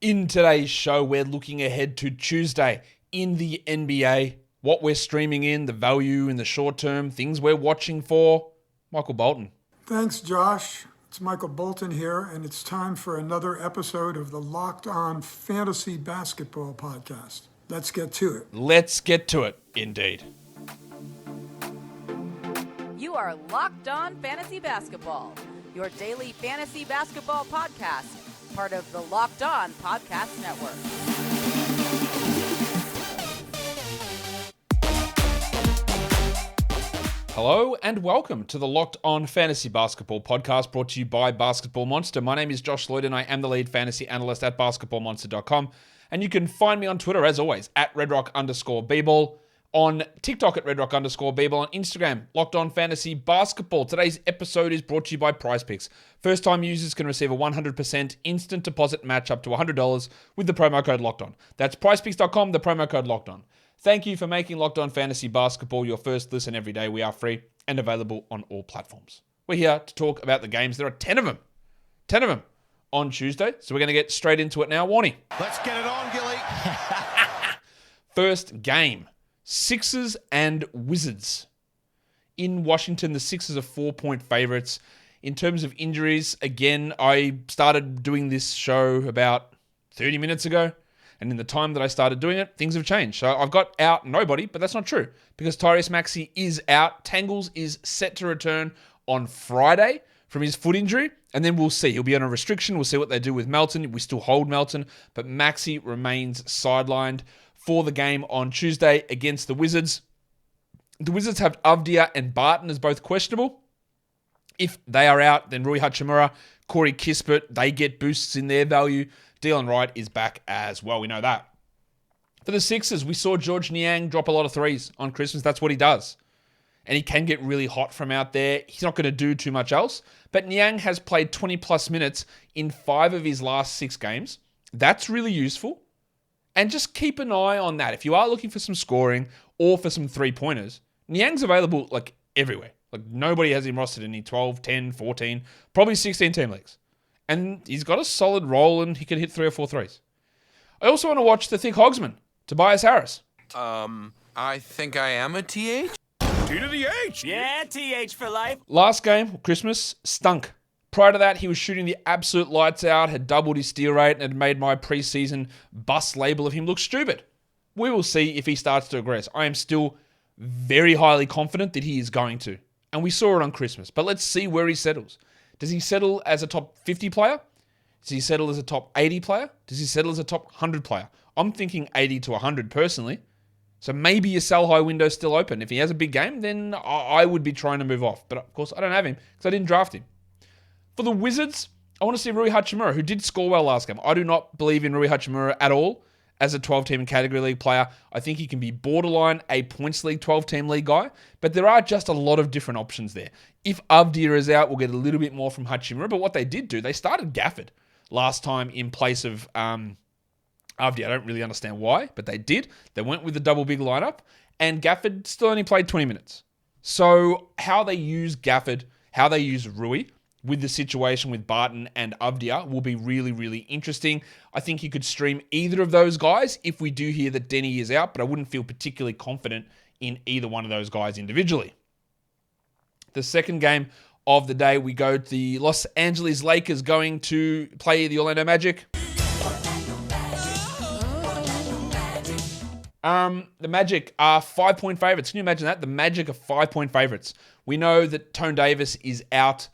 In today's show, we're looking ahead to Tuesday in the NBA, what we're streaming in, the value in the short term, things we're watching for. Michael Bolton. Thanks, Josh. It's Michael Bolton here, and it's time for another episode of the Locked On Fantasy Basketball Podcast. Let's get to it. Let's get to it, indeed. You are Locked On Fantasy Basketball, your daily fantasy basketball podcast, part of the Locked On Podcast Network. Hello and welcome to the Locked On Fantasy Basketball Podcast, brought to you by Basketball Monster. My name is Josh Lloyd and I am the lead fantasy analyst at basketballmonster.com. And you can find me on Twitter, as always, at redrock_bball, on TikTok at redrock_bball, on Instagram, Locked On Fantasy Basketball. Today's episode is brought to you by PrizePicks. First-time users can receive a 100% instant deposit match up to $100 with the promo code Locked On. That's prizepicks.com, the promo code Locked On. Thank you for making Locked On Fantasy Basketball your first listen every day. We are free and available on all platforms. We're here to talk about the games. There are 10 of them. 10 of them on Tuesday. So we're going to get straight into it now. Warnie. Let's get it on, Gilly. First game. Sixers and Wizards. In Washington, the Sixers are 4-point favorites. In terms of injuries, again, I started doing this show about 30 minutes ago. And in the time that I started doing it, things have changed. So I've got out nobody, but that's not true. Because Tyrese Maxey is out. Tangles is set to return on Friday from his foot injury. And then we'll see. He'll be on a restriction. We'll see what they do with Melton. We still hold Melton. But Maxey remains sidelined for the game on Tuesday against the Wizards. The Wizards have Avdia and Barton as both questionable. If they are out, then Rui Hachimura, Corey Kispert, they get boosts in their value. Delon Wright is back as well. We know that. For the Sixers, we saw George Niang drop a lot of threes on Christmas. That's what he does. And he can get really hot from out there. He's not going to do too much else. But Niang has played 20-plus minutes in 5 of his last 6 games. That's really useful. And just keep an eye on that. If you are looking for some scoring or for some three-pointers, Niang's available like everywhere. Like nobody has him rostered in any 12, 10, 14, probably 16 team leagues. And he's got a solid role and he can hit 3 or 4 threes. I also want to watch the thick hogsman, Tobias Harris. I think I am a TH. T to the H. Yeah, TH for life. Last game, Christmas, stunk. Prior to that, he was shooting the absolute lights out, had doubled his steal rate, and had made my preseason bust label of him look stupid. We will see if he starts to regress. I am still very highly confident that he is going to. And we saw it on Christmas. But let's see where he settles. Does he settle as a top 50 player? Does he settle as a top 80 player? Does he settle as a top 100 player? I'm thinking 80 to 100 personally. So maybe your sell high window's still open. If he has a big game, then I would be trying to move off. But of course, I don't have him because I didn't draft him. For the Wizards, I want to see Rui Hachimura, who did score well last game. I do not believe in Rui Hachimura at all as a 12-team category league player. I think he can be borderline a points league, 12-team league guy. But there are just a lot of different options there. If Avdia is out, we'll get a little bit more from Hachimura. But what they did do, they started Gafford last time in place of Avdia. I don't really understand why, but they did. They went with the double big lineup. And Gafford still only played 20 minutes. So how they use Gafford, how they use Rui with the situation with Barton and Avdia will be really, really interesting. I think you could stream either of those guys if we do hear that Denny is out, but I wouldn't feel particularly confident in either one of those guys individually. The second game of the day, we go to the Los Angeles Lakers going to play the Orlando Magic. The Magic are 5-point favorites. Can you imagine that? The Magic are 5-point favorites. We know that Tone Davis is out.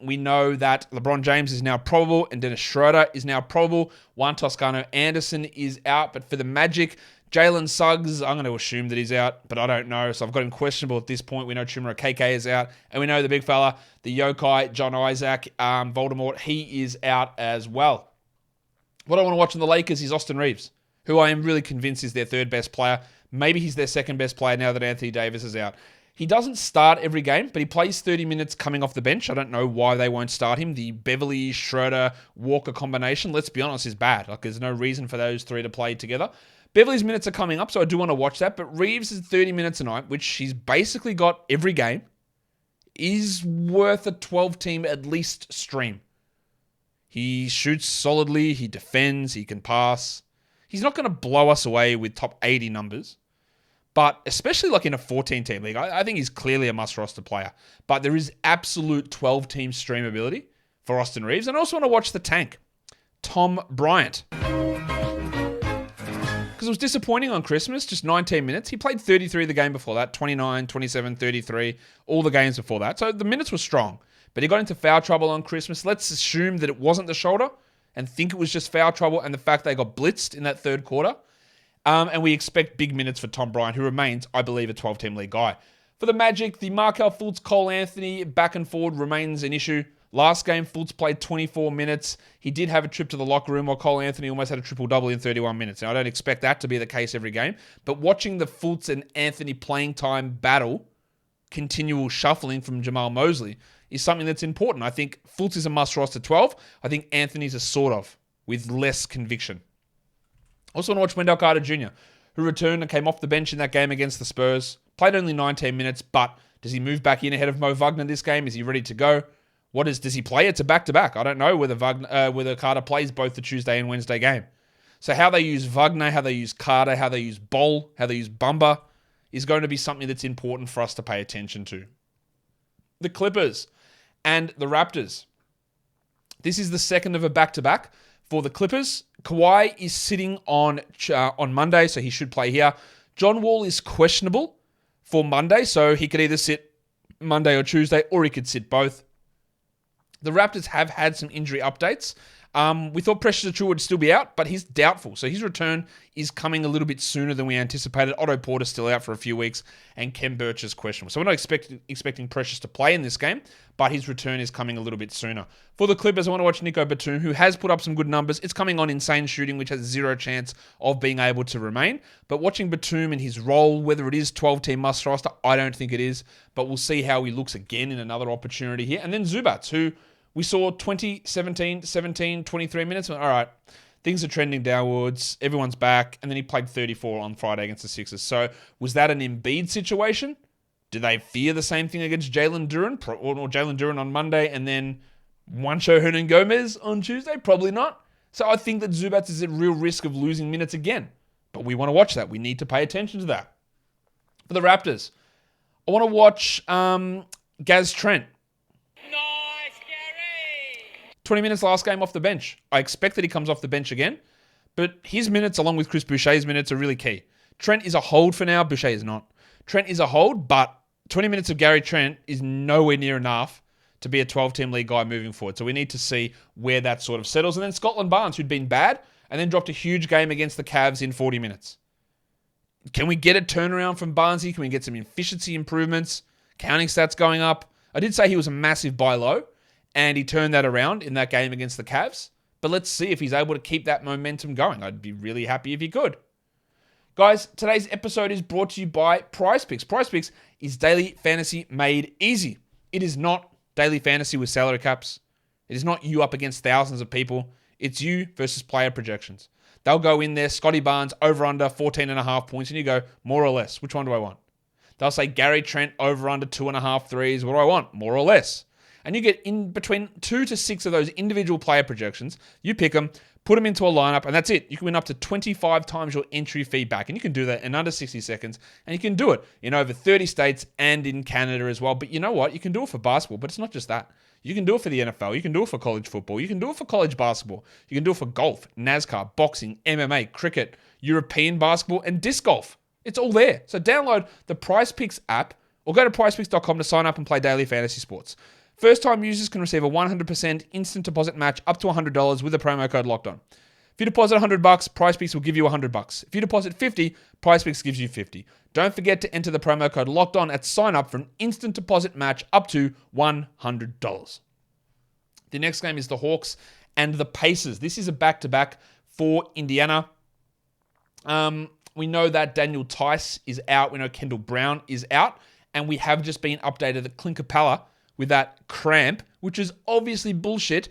We know that LeBron James is now probable and Dennis Schroeder is now probable. Juan Toscano Anderson is out. But for the Magic, Jalen Suggs, I'm going to assume that he's out, but I don't know. So I've got him questionable at this point. We know Chimera KK is out. And we know the big fella, the Yokai, John Isaac, Voldemort, he is out as well. What I want to watch in the Lakers is Austin Reaves, who I am really convinced is their third best player. Maybe he's their second best player now that Anthony Davis is out. He doesn't start every game, but he plays 30 minutes coming off the bench. I don't know why they won't start him. The Beverly, Schroeder, Walker combination, let's be honest, is bad. Like, there's no reason for those three to play together. Beverly's minutes are coming up, so I do want to watch that. But Reaves is 30 minutes a night, which he's basically got every game, is worth a 12-team at least stream. He shoots solidly. He defends. He can pass. He's not going to blow us away with top 80 numbers. But especially like in a 14-team league, I think he's clearly a must-roster player. But there is absolute 12-team streamability for Austin Reaves. And I also want to watch the tank, Tom Bryant. Because it was disappointing on Christmas, just 19 minutes. He played 33 the game before that, 29, 27, 33, all the games before that. So the minutes were strong. But he got into foul trouble on Christmas. Let's assume that it wasn't the shoulder and think it was just foul trouble and the fact they got blitzed in that third quarter. And we expect big minutes for Tom Bryant, who remains, I believe, a 12-team league guy. For the Magic, the Markelle Fultz, Cole Anthony back and forward remains an issue. Last game, Fultz played 24 minutes. He did have a trip to the locker room while Cole Anthony almost had a triple-double in 31 minutes. Now, I don't expect that to be the case every game, but watching the Fultz and Anthony playing time battle, continual shuffling from Jamal Mosley, is something that's important. I think Fultz is a must-roster 12. I think Anthony's a sort of, with less conviction. Also want to watch Wendell Carter Jr., who returned and came off the bench in that game against the Spurs. Played only 19 minutes, but does he move back in ahead of Mo Wagner this game? Is he ready to go? Does he play? It's a back-to-back. I don't know whether Carter plays both the Tuesday and Wednesday game. So how they use Wagner, how they use Carter, how they use Bol, how they use Bumba is going to be something that's important for us to pay attention to. The Clippers and the Raptors. This is the second of a back-to-back for the Clippers. Kawhi is sitting on Monday, so he should play here. John Wall is questionable for Monday, so he could either sit Monday or Tuesday, or he could sit both. The Raptors have had some injury updates. We thought Precious Achiuwa would still be out, but he's doubtful. So his return is coming a little bit sooner than we anticipated. Otto Porter's still out for a few weeks, and Kem Birch is questionable. So we're not expecting Precious to play in this game, but his return is coming a little bit sooner. For the Clippers, I want to watch Nico Batum, who has put up some good numbers. It's coming on insane shooting, which has zero chance of being able to remain. But watching Batum and his role, whether it is 12-team must roster, I don't think it is. But we'll see how he looks again in another opportunity here. And then Zubats, who we saw 20, 17, 17, 23 minutes. All right, things are trending downwards. Everyone's back. And then he played 34 on Friday against the Sixers. So was that an Embiid situation? Do they fear the same thing against Jalen Duren? Or Jalen Duren on Monday and then Juancho Hernan-Gomez on Tuesday? Probably not. So I think that Zubats is at real risk of losing minutes again. But we want to watch that. We need to pay attention to that. For the Raptors, I want to watch Gaz Trent. 20 minutes last game off the bench. I expect that he comes off the bench again, but his minutes along with Chris Boucher's minutes are really key. Trent is a hold for now. Boucher is not. Trent is a hold, but 20 minutes of Gary Trent is nowhere near enough to be a 12-team league guy moving forward. So we need to see where that sort of settles. And then Scotland Barnes, who'd been bad, and then dropped a huge game against the Cavs in 40 minutes. Can we get a turnaround from Barnesy? Can we get some efficiency improvements? Counting stats going up. I did say he was a massive buy low, and he turned that around in that game against the Cavs. But let's see if he's able to keep that momentum going. I'd be really happy if he could. Guys, today's episode is brought to you by PrizePicks. PrizePicks is daily fantasy made easy. It is not daily fantasy with salary caps. It is not you up against thousands of people. It's you versus player projections. They'll go in there, Scotty Barnes, over under 14.5 points, and you go, more or less. Which one do I want? They'll say Gary Trent, over under 2.5 threes. What do I want? More or less. And you get in between 2 to 6 of those individual player projections. You pick them, put them into a lineup, and that's it. You can win up to 25 times your entry fee back. And you can do that in under 60 seconds. And you can do it in over 30 states and in Canada as well. But you know what? You can do it for basketball, but it's not just that. You can do it for the NFL. You can do it for college football. You can do it for college basketball. You can do it for golf, NASCAR, boxing, MMA, cricket, European basketball, and disc golf. It's all there. So download the PrizePicks app or go to prizepicks.com to sign up and play daily fantasy sports. First-time users can receive a 100% instant deposit match up to $100 with the promo code LOCKEDON. If you deposit $100, PrizePicks will give you $100. If you deposit $50, PrizePicks gives you $50. Don't forget to enter the promo code LOCKEDON at sign-up for an instant deposit match up to $100. The next game is the Hawks and the Pacers. This is a back-to-back for Indiana. We know that Daniel Tice is out. We know Kendall Brown is out. And we have just been updated that Clint Capella with that cramp, which is obviously bullshit,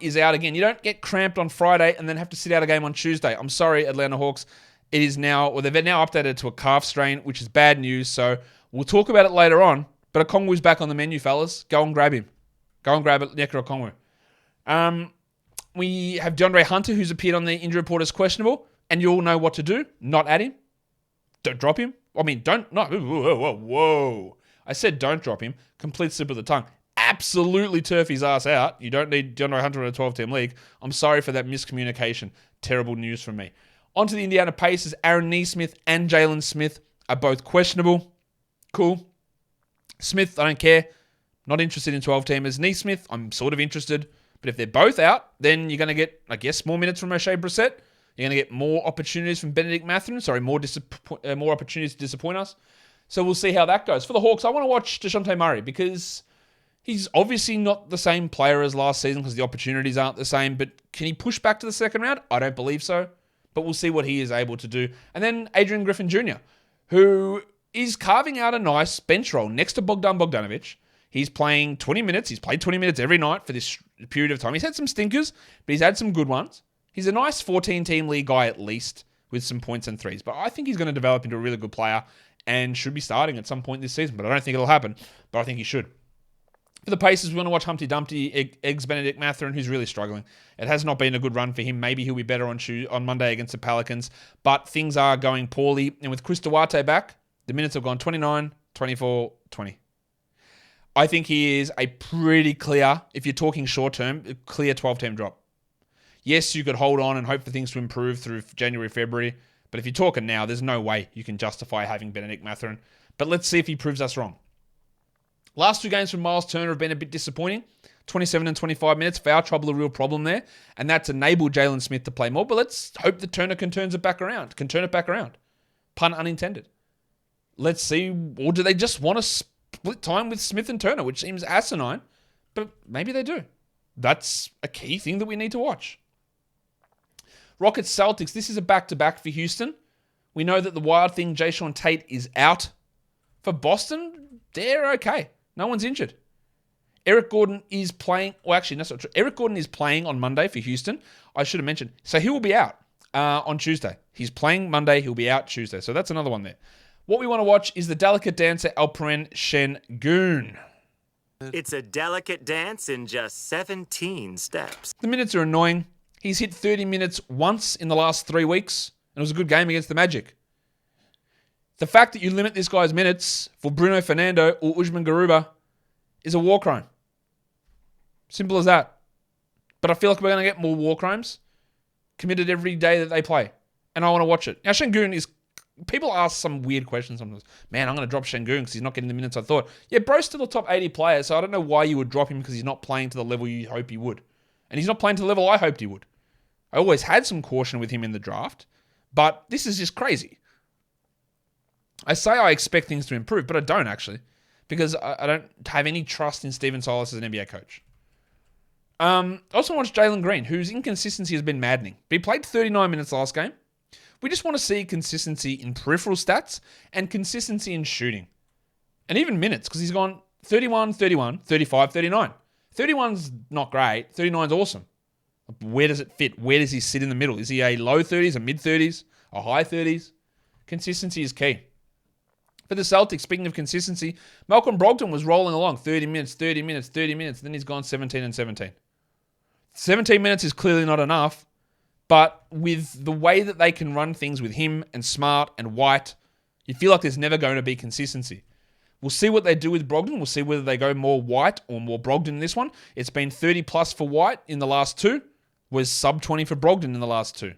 is out again. You don't get cramped on Friday and then have to sit out a game on Tuesday. I'm sorry, Atlanta Hawks. It is now, or they've now updated to a calf strain, which is bad news. So we'll talk about it later on. But Okongwu's back on the menu, fellas. Go and grab him. Go and grab Onyeka Okongwu. We have DeAndre Hunter, who's appeared on the injury report as questionable, and you all know what to do. Not add him. Don't drop him. I mean, don't. No. Whoa. I said don't drop him. Complete slip of the tongue. Absolutely turf his ass out. You don't need DeAndre Hunter in a 12-team league. I'm sorry for that miscommunication. Terrible news from me. On to the Indiana Pacers. Aaron Nesmith and Jalen Smith are both questionable. Cool. Smith, I don't care. Not interested in 12-teamers. Nesmith, I'm sort of interested. But if they're both out, then you're going to get, I guess, more minutes from O'Shea Brissett. You're going to get more opportunities from Benedict Mathurin. Sorry, more opportunities to disappoint us. So we'll see how that goes. For the Hawks, I want to watch DeJounte Murray because he's obviously not the same player as last season because the opportunities aren't the same. But can he push back to the second round? I don't believe so. But we'll see what he is able to do. And then Adrian Griffin Jr., who is carving out a nice bench role next to Bogdan Bogdanovic. He's playing 20 minutes. He's played 20 minutes every night for this period of time. He's had some stinkers, but he's had some good ones. He's a nice 14-team league guy at least with some points and threes. But I think he's going to develop into a really good player and should be starting at some point this season. But I don't think it'll happen. But I think he should. For the Pacers, we want to watch Humpty Dumpty, eggs Benedict Mathurin, who's really struggling. It has not been a good run for him. Maybe he'll be better on Monday against the Pelicans. But things are going poorly. And with Chris Duarte back, the minutes have gone 29, 24, 20. I think he is a pretty clear, if you're talking short term, clear 12-team drop. Yes, you could hold on and hope for things to improve through January, February. But if you're talking now, there's no way you can justify having Benedict Mathurin. But let's see if he proves us wrong. Last two games from Miles Turner have been a bit disappointing. 27 and 25 minutes. Foul trouble, a real problem there. And that's enabled Jalen Smith to play more. But let's hope that Turner can turn it back around. Pun unintended. Let's see. Or do they just want to split time with Smith and Turner, which seems asinine. But maybe they do. That's a key thing that we need to watch. Rockets Celtics. This is a back-to-back for Houston. We know that the wild thing, Jayshawn Tate, is out. For Boston, they're okay. No one's injured. Eric Gordon is playing. Well, actually, that's not true. Eric Gordon is playing on Monday for Houston. I should have mentioned. So he will be out on Tuesday. He's playing Monday. He'll be out Tuesday. So that's another one there. What we want to watch is the delicate dancer Alperen Şengün. It's a delicate dance in just 17 steps. The minutes are annoying. He's hit 30 minutes once in the last 3 weeks, and it was a good game against the Magic. The fact that you limit this guy's minutes for Bruno Fernando or Usman Garuba is a war crime. Simple as that. But I feel like we're going to get more war crimes committed every day that they play, and I want to watch it. Now, Şengün is... People ask some weird questions sometimes. Man, I'm going to drop Şengün because he's not getting the minutes I thought. Yeah, bro's still a top 80 player, so I don't know why you would drop him because he's not playing to the level you hope he would. And he's not playing to the level I hoped he would. I always had some caution with him in the draft, but this is just crazy. I say I expect things to improve, but I don't actually, because I don't have any trust in Stephen Silas as an NBA coach. I also watched Jalen Green, whose inconsistency has been maddening. But he played 39 minutes last game. We just want to see consistency in peripheral stats and consistency in shooting. And even minutes, because he's gone 31, 31, 35, 39. 31's not great. 39's awesome. Where does it fit? Where does he sit in the middle? Is he a low 30s, a mid 30s, a high 30s? Consistency is key. For the Celtics, speaking of consistency, Malcolm Brogdon was rolling along 30 minutes, 30 minutes, 30 minutes. Then he's gone 17 and 17. 17 minutes is clearly not enough, but with the way that they can run things with him and Smart and White, you feel like there's never going to be consistency. We'll see what they do with Brogdon. We'll see whether they go more White or more Brogdon in this one. It's been 30 plus for White in the last two. Was sub 20 for Brogdon in the last two.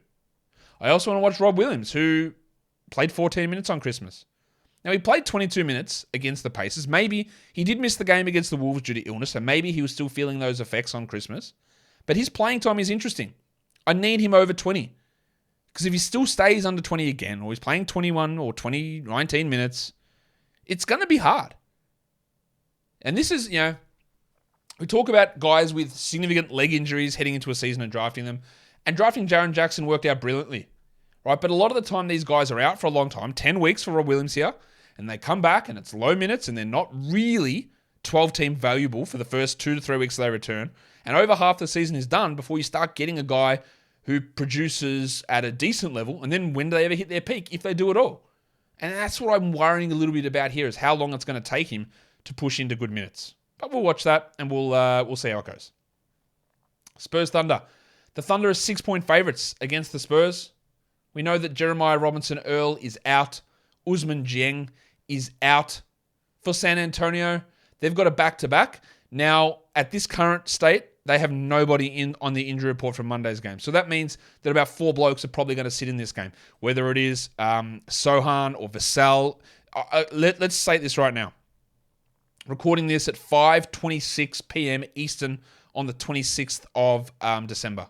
I also want to watch Rob Williams, who played 14 minutes on Christmas. Now, he played 22 minutes against the Pacers. Maybe he did miss the game against the Wolves due to illness, so maybe he was still feeling those effects on Christmas. But his playing time is interesting. I need him over 20. Because if he still stays under 20 again, or he's playing 21 or 20, 19 minutes, it's going to be hard. And this is, we talk about guys with significant leg injuries heading into a season and drafting them. And drafting Jaren Jackson worked out brilliantly, right? But a lot of the time, these guys are out for a long time, 10 weeks for Rob Williams here, and they come back and it's low minutes and they're not really 12-team valuable for the first 2 to 3 weeks they return. And over half the season is done before you start getting a guy who produces at a decent level. And then when do they ever hit their peak, if they do at all? And that's what I'm worrying a little bit about here, is how long it's going to take him to push into good minutes. But we'll watch that and we'll see how it goes. Spurs Thunder. The Thunder are 6-point favorites against the Spurs. We know that Jeremiah Robinson-Earl is out. Usman Dieng is out. For San Antonio, they've got a back-to-back. Now, at this current state, they have nobody in on the injury report from Monday's game. So that means that about 4 blokes are probably going to sit in this game, whether it is Sohan or Vassell. Let's say this right now. Recording this at 5:26 p.m. Eastern on the 26th of December.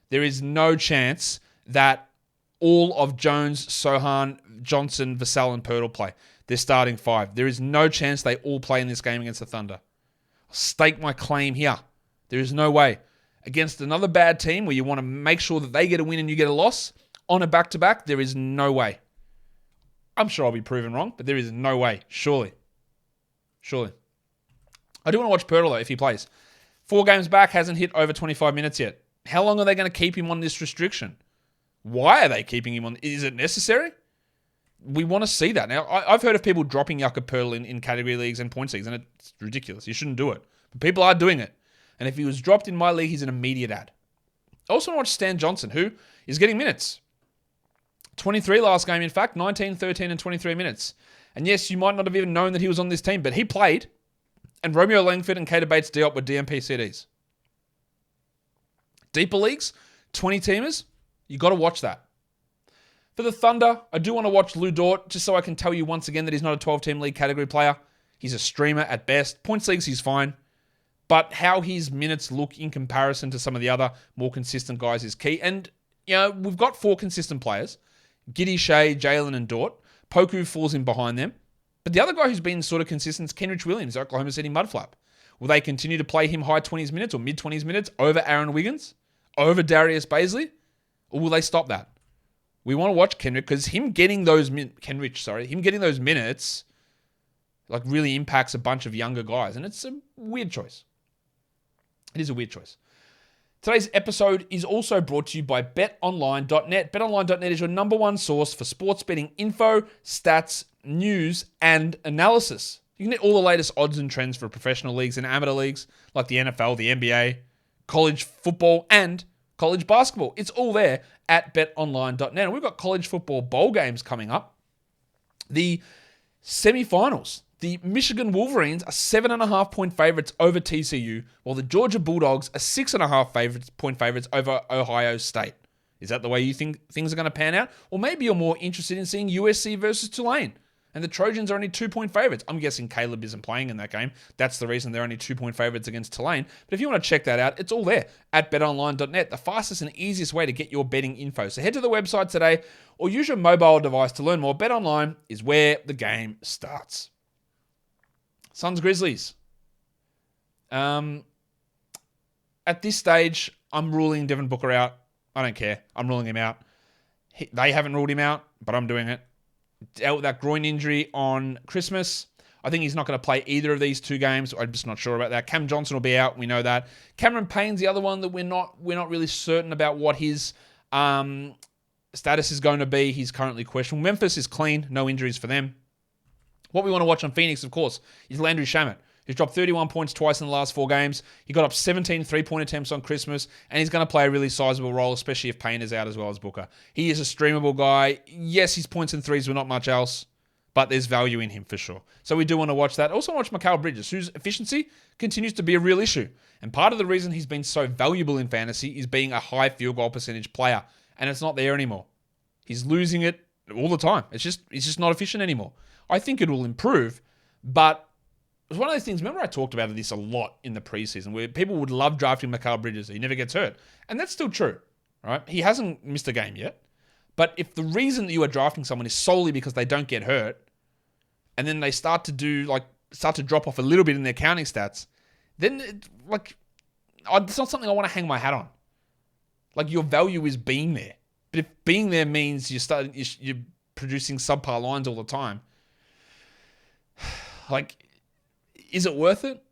There is no chance that all of Jones, Sohan, Johnson, Vassell, and Pirtle play. They're starting 5. There is no chance they all play in this game against the Thunder. I'll stake my claim here. There is no way. Against another bad team where you want to make sure that they get a win and you get a loss, on a back-to-back, there is no way. I'm sure I'll be proven wrong, but there is no way. Surely. I do want to watch Pirtle, though, if he plays. 4 games back, hasn't hit over 25 minutes yet. How long are they going to keep him on this restriction? Why are they keeping him on? Is it necessary? We want to see that. Now, I've heard of people dropping Jakob Pirtle in category leagues and points leagues, and it's ridiculous. You shouldn't do it. But people are doing it. And if he was dropped in my league, he's an immediate ad. I also want to watch Stan Johnson, who is getting minutes. 23 last game, in fact. 19, 13, and 23 minutes. And yes, you might not have even known that he was on this team, but he played. And Romeo Langford and Keita Bates-Diop were DMP CDs. Deeper leagues, 20-teamers, you got to watch that. For the Thunder, I do want to watch Lou Dort, just so I can tell you once again that he's not a 12-team league category player. He's a streamer at best. Points leagues, he's fine. But how his minutes look in comparison to some of the other more consistent guys is key. And, we've got 4 consistent players. Giddey, Shea, Jalen, and Dort. Poku falls in behind them. But the other guy who's been sort of consistent is Kenrich Williams, Oklahoma City Mudflap. Will they continue to play him high 20s minutes or mid 20s minutes over Aaron Wiggins? Over Darius Baisley? Or will they stop that? We want to watch Kenrich because him getting those minutes really impacts a bunch of younger guys. And it's a weird choice. It is a weird choice. Today's episode is also brought to you by BetOnline.net. BetOnline.net is your number one source for sports betting info, stats, news, and analysis. You can get all the latest odds and trends for professional leagues and amateur leagues like the NFL, the NBA, college football, and college basketball. It's all there at BetOnline.net. And we've got college football bowl games coming up. The semifinals. The Michigan Wolverines are 7.5-point favorites over TCU, while the Georgia Bulldogs are 6.5-point favorites over Ohio State. Is that the way you think things are going to pan out? Or maybe you're more interested in seeing USC versus Tulane, and the Trojans are only 2-point favorites. I'm guessing Caleb isn't playing in that game. That's the reason they're only 2-point favorites against Tulane. But if you want to check that out, it's all there at betonline.net, the fastest and easiest way to get your betting info. So head to the website today or use your mobile device to learn more. BetOnline is where the game starts. Suns Grizzlies. At this stage, I'm ruling Devin Booker out. I don't care. I'm ruling him out. They haven't ruled him out, but I'm doing it. Dealt with that groin injury on Christmas. I think he's not going to play either of these 2 games. I'm just not sure about that. Cam Johnson will be out. We know that. Cameron Payne's the other one that we're not really certain about what his status is going to be. He's currently questionable. Memphis is clean. No injuries for them. What we want to watch on Phoenix, of course, is Landry Shamet, who's dropped 31 points twice in the last 4 games. He got up 17 3-point attempts on Christmas, and he's going to play a really sizable role, especially if Payne is out as well as Booker. He is a streamable guy. Yes, his points and threes were not much else, but there's value in him for sure. So we do want to watch that. Also watch Mikal Bridges, whose efficiency continues to be a real issue. And part of the reason he's been so valuable in fantasy is being a high field goal percentage player, and it's not there anymore. He's losing it all the time. It's just not efficient anymore. I think it will improve, but it was one of those things, remember I talked about this a lot in the preseason, where people would love drafting Mikal Bridges. He never gets hurt. And that's still true, right? He hasn't missed a game yet. But if the reason that you are drafting someone is solely because they don't get hurt, and then they start to drop off a little bit in their counting stats, then it's not something I want to hang my hat on. Like, your value is being there. But if being there means you're producing subpar lines all the time, is it worth it?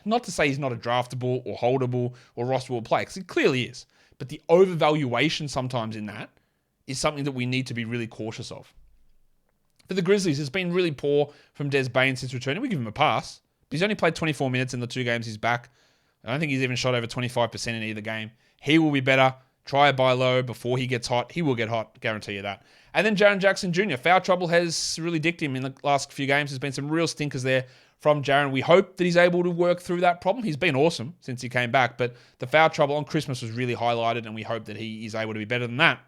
Not to say he's not a draftable or holdable or rosterable player, because he clearly is. But the overvaluation sometimes in that is something that we need to be really cautious of. For the Grizzlies, it's been really poor from Des Bain since returning. We give him a pass, but he's only played 24 minutes in the 2 games he's back. I don't think he's even shot over 25% in either game. He will be better. Try a buy low before he gets hot. He will get hot, guarantee you that. And then Jaren Jackson Jr. Foul trouble has really dicked him in the last few games. There's been some real stinkers there from Jaren. We hope that he's able to work through that problem. He's been awesome since he came back, but the foul trouble on Christmas was really highlighted, and we hope that he is able to be better than that.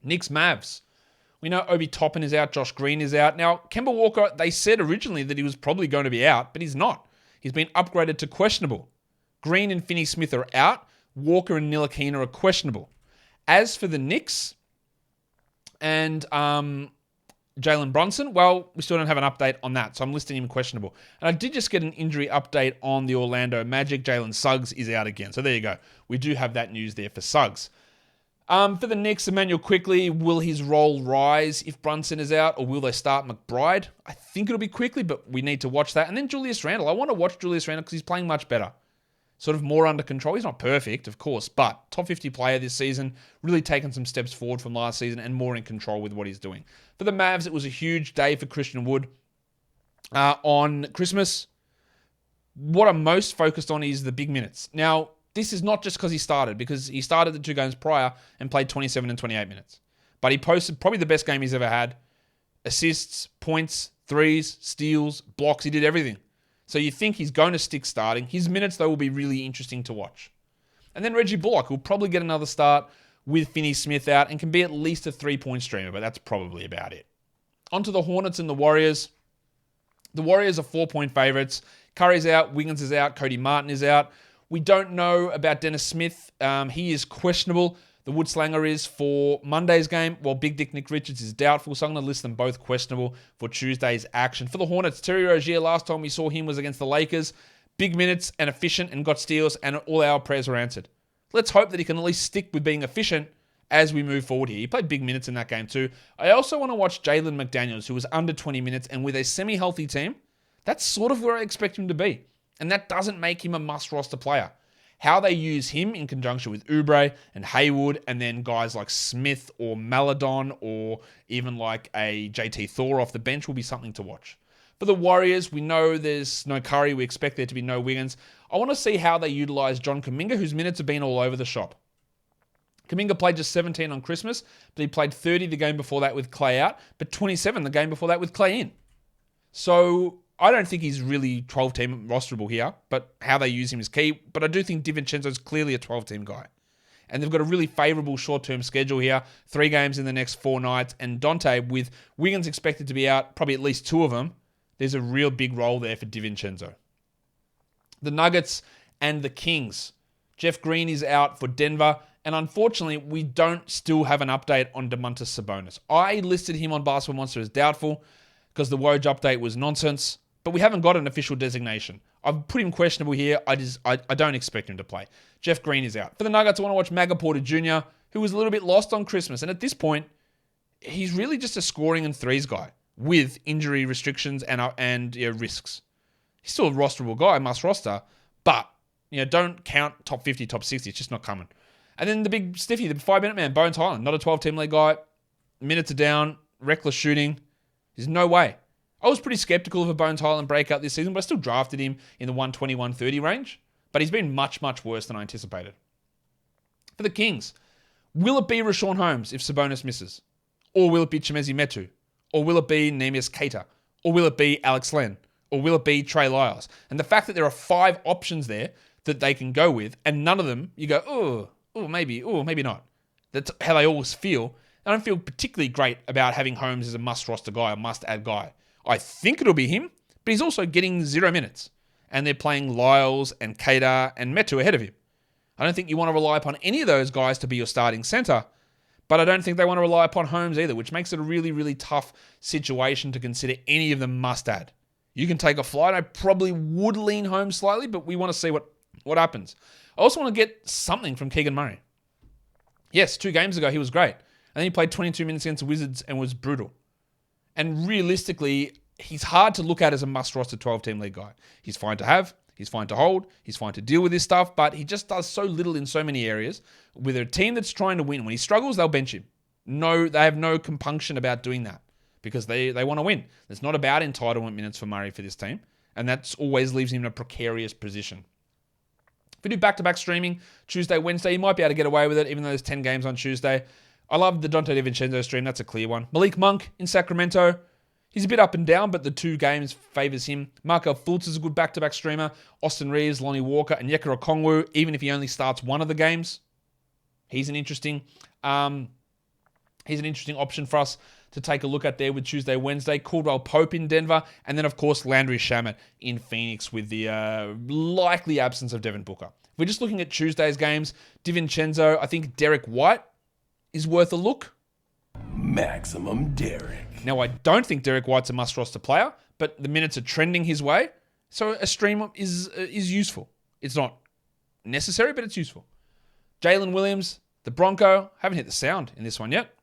Knicks Mavs. We know Obi Toppin is out. Josh Green is out. Now, Kemba Walker, they said originally that he was probably going to be out, but he's not. He's been upgraded to questionable. Green and Finney Smith are out. Walker and Ntilikina are questionable. As for the Knicks and Jalen Brunson, well, we still don't have an update on that, so I'm listing him questionable. And I did just get an injury update on the Orlando Magic. Jalen Suggs is out again. So there you go. We do have that news there for Suggs. For the Knicks, Emmanuel Quickly, will his role rise if Brunson is out, or will they start McBride? I think it'll be Quickly, but we need to watch that. And then Julius Randle. I want to watch Julius Randle because he's playing much better. Sort of more under control. He's not perfect, of course, but top 50 player this season, really taken some steps forward from last season and more in control with what he's doing. For the Mavs, it was a huge day for Christian Wood on Christmas. What I'm most focused on is the big minutes. Now, this is not just because he started the 2 games prior and played 27 and 28 minutes. But he posted probably the best game he's ever had. Assists, points, threes, steals, blocks. He did everything. So you think he's going to stick starting. His minutes, though, will be really interesting to watch. And then Reggie Bullock will probably get another start with Finney Smith out and can be at least a 3-point streamer, but that's probably about it. On to the Hornets and the Warriors. The Warriors are 4-point favorites. Curry's out, Wiggins is out, Cody Martin is out. We don't know about Dennis Smith. He is questionable. The Woodslanger is for Monday's game, while Big Dick Nick Richards is doubtful. So I'm going to list them both questionable for Tuesday's action. For the Hornets, Terry Rozier, last time we saw him was against the Lakers. Big minutes and efficient and got steals, and all our prayers were answered. Let's hope that he can at least stick with being efficient as we move forward here. He played big minutes in that game too. I also want to watch Jalen McDaniels, who was under 20 minutes, and with a semi-healthy team, that's sort of where I expect him to be. And that doesn't make him a must-roster player. How they use him in conjunction with Oubre and Haywood, and then guys like Smith or Maladon or even like a JT Thor off the bench will be something to watch. For the Warriors, we know there's no Curry. We expect there to be no Wiggins. I want to see how they utilize John Kuminga, whose minutes have been all over the shop. Kuminga played just 17 on Christmas, but he played 30 the game before that with Clay out, but 27 the game before that with Clay in. So I don't think he's really 12-team rosterable here, but how they use him is key. But I do think DiVincenzo's clearly a 12-team guy. And they've got a really favorable short-term schedule here. 3 games in the next 4 nights. And Dante, with Wiggins expected to be out, probably at least 2 of them, there's a real big role there for DiVincenzo. The Nuggets and the Kings. Jeff Green is out for Denver. And unfortunately, we don't still have an update on Domantas Sabonis. I listed him on Basketball Monster as doubtful because the Woj update was nonsense. But we haven't got an official designation. I've put him questionable here. I don't expect him to play. Jeff Green is out. For the Nuggets, I want to watch Maga Porter Jr., who was a little bit lost on Christmas. And at this point, he's really just a scoring and threes guy with injury restrictions and risks. He's still a rosterable guy, must roster. But don't count top 50, top 60. It's just not coming. And then the big stiffy, the 5-minute man, Bones Highland, not a 12-team league guy. Minutes are down, reckless shooting. There's no way. I was pretty skeptical of a Bones Highland breakout this season, but I still drafted him in the 120-130 range. But he's been much, much worse than I anticipated. For the Kings, will it be Rashawn Holmes if Sabonis misses? Or will it be Chimezie Metu? Or will it be Neemias Queta? Or will it be Alex Len? Or will it be Trey Lyles? And the fact that there are 5 options there that they can go with, and none of them, you go, maybe not. That's how they always feel. I don't feel particularly great about having Holmes as a must-roster guy, a must-add guy. I think it'll be him, but he's also getting 0 minutes. And they're playing Lyles and Queta and Metu ahead of him. I don't think you want to rely upon any of those guys to be your starting center, but I don't think they want to rely upon Holmes either, which makes it a really, really tough situation to consider any of them must-add. You can take a flight. I probably would lean Holmes slightly, but we want to see what happens. I also want to get something from Keegan Murray. Yes, 2 games ago he was great. And then he played 22 minutes against the Wizards and was brutal. And realistically, he's hard to look at as a must-roster 12-team league guy. He's fine to have, he's fine to hold, he's fine to deal with this stuff, but he just does so little in so many areas. With a team that's trying to win, when he struggles, they'll bench him. No, they have no compunction about doing that because they want to win. It's not about entitlement minutes for Murray for this team, and that always leaves him in a precarious position. If we do back-to-back streaming, Tuesday, Wednesday, you might be able to get away with it, even though there's 10 games on Tuesday. I love the Dante DiVincenzo stream. That's a clear one. Malik Monk in Sacramento. He's a bit up and down, but the 2 games favors him. Markel Fultz is a good back-to-back streamer. Austin Reaves, Lonnie Walker, and Onyeka Okongwu, even if he only starts one of the games. He's an interesting option for us to take a look at there with Tuesday, Wednesday. Caldwell Pope in Denver. And then, of course, Landry Shamet in Phoenix with the likely absence of Devin Booker. If we're just looking at Tuesday's games, DiVincenzo, I think Derek White is worth a look. Maximum Derek. Now, I don't think Derek White's a must-roster player, but the minutes are trending his way. So a stream is useful. It's not necessary, but it's useful. Jalen Williams, the Bronco. Haven't hit the sound in this one yet.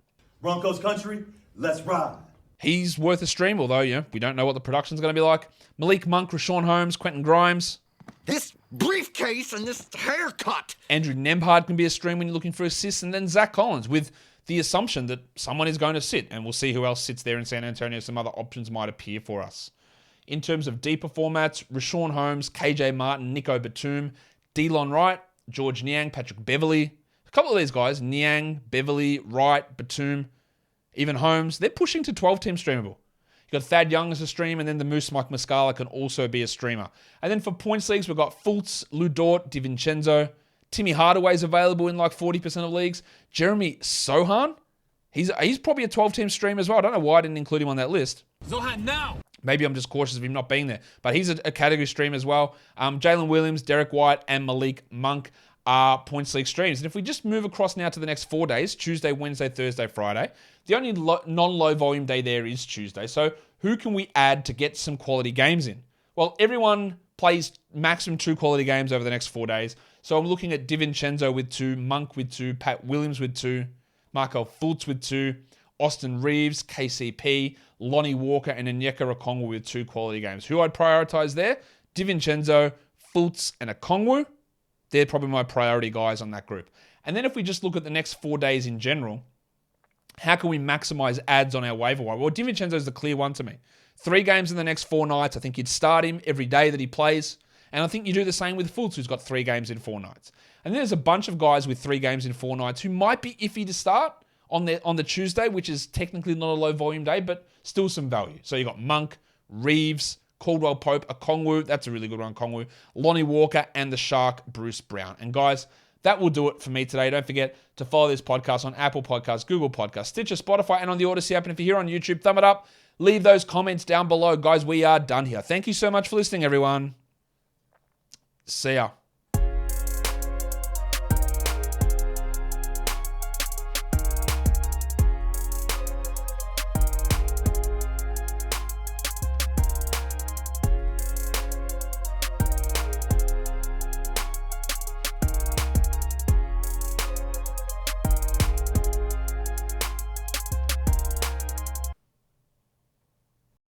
Broncos country, let's ride. He's worth a stream, although we don't know what the production's going to be like. Malik Monk, Rashawn Holmes, Quentin Grimes. This briefcase and this haircut. Andrew Nembhard can be a stream when you're looking for assists. And then Zach Collins with the assumption that someone is going to sit. And we'll see who else sits there in San Antonio. Some other options might appear for us. In terms of deeper formats, Rashawn Holmes, KJ Martin, Nico Batum, Delon Wright, George Niang, Patrick Beverley. A couple of these guys, Niang, Beverley, Wright, Batum, even Holmes, they're pushing to 12-team streamable. You've got Thad Young as a stream, and then the Moose Mike Muscala can also be a streamer. And then for points leagues, we've got Fultz, Lou Dort, DiVincenzo. Timmy Hardaway's available in like 40% of leagues. Jeremy Sohan, he's probably a 12-team stream as well. I don't know why I didn't include him on that list. Zohan now. Maybe I'm just cautious of him not being there. But he's a category stream as well. Jalen Williams, Derek White, and Malik Monk are points league streams. And if we just move across now to the next 4 days, Tuesday, Wednesday, Thursday, Friday, the only non-low volume day there is Tuesday. So who can we add to get some quality games in? Well, everyone plays maximum 2 quality games over the next 4 days. So I'm looking at DiVincenzo with 2, Monk with 2, Pat Williams with 2, Markel Fultz with 2, Austin Reaves, KCP, Lonnie Walker, and Onyeka Okongwu with 2 quality games. Who I'd prioritize there? DiVincenzo, Fultz, and Okongwu. They're probably my priority guys on that group. And then if we just look at the next 4 days in general, how can we maximize ads on our waiver wire? Well, DiVincenzo is the clear one to me. 3 games in the next 4 nights. I think you'd start him every day that he plays. And I think you do the same with Fultz, who's got 3 games in 4 nights. And then there's a bunch of guys with 3 games in 4 nights who might be iffy to start on the Tuesday, which is technically not a low volume day, but still some value. So you got Monk, Reaves, Caldwell Pope, Okongwu. That's a really good one, Okongwu. Lonnie Walker, and the Shark, Bruce Brown. And guys, that will do it for me today. Don't forget to follow this podcast on Apple Podcasts, Google Podcasts, Stitcher, Spotify, and on the Odyssey app. And if you're here on YouTube, thumb it up. Leave those comments down below. Guys, we are done here. Thank you so much for listening, everyone. See ya.